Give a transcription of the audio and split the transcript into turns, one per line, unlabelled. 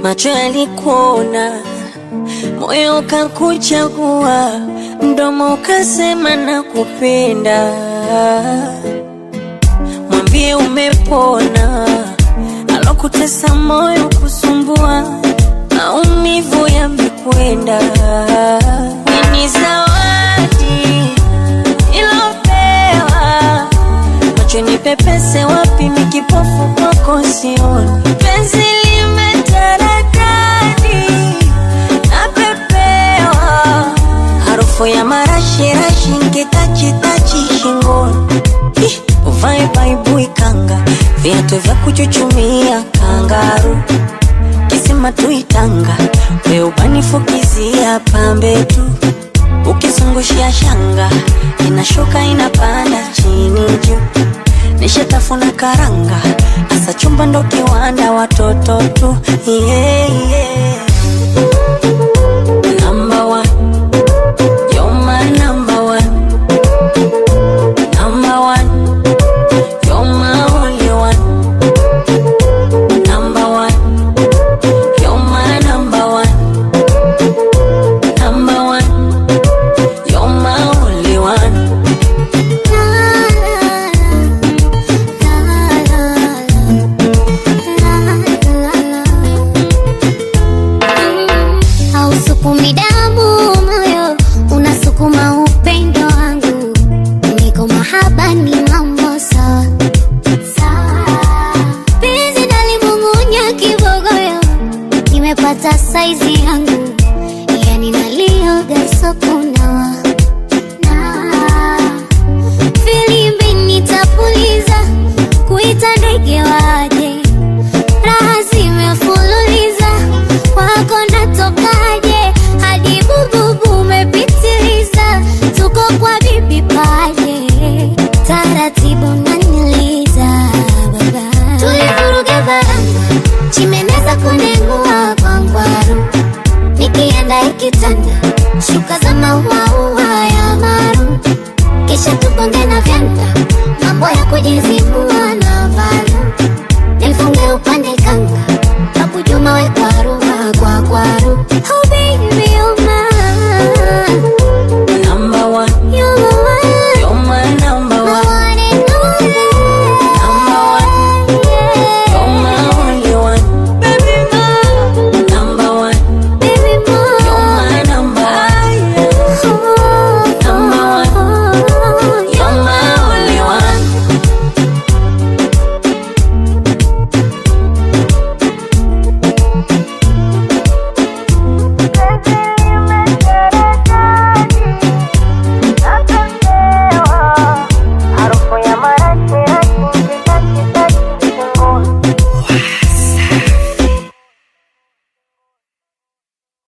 Macho yalikuona, moyo ukakuchagua, mdomo ukasema nakupenda. Mwambie umepona, alokutesa moyo kusumbua, maumivu yamekwenda. Ni zawadi ilopewa, macho nipepese wapi, mikipofu kwako sioni. Penzi ya marashi nkitachi shingoni, uvae baibui kanga, viatu vya kuchuchumia kangaru, kisima tuitanga, we ubanifukizia pambe tu, ukizungushia shanga, inashuka inapanda chini juu, nishatafuna karanga, asa chumba ndo kiwanda watoto tu, yeah, yeah. Number one, you're my number one. Number one, you're my only one. Number one, you're my number one. Number one, you're my only one.
Hausukumi damu moyo, unasukuma upendo wangu. Niko mahaba ni mambo sawa sawa. Penzi nalimung'unya kibogoyo, nimepata saizi yangu, yani nalioga sokunawa na filimbi nitapuliza, kuita ndege waje, raha zimefululiza, wako natokaje, hadi bububu umepitiliza, tuko kwa bibi paje, taratibu naniliza baba. Tulivuruga baranga, chimeneza kunengua kwa ngwaru, nikienda ikitanda, shuka za maua ya maru, kisha tukonge na vyanda, mambo ya kujizibua.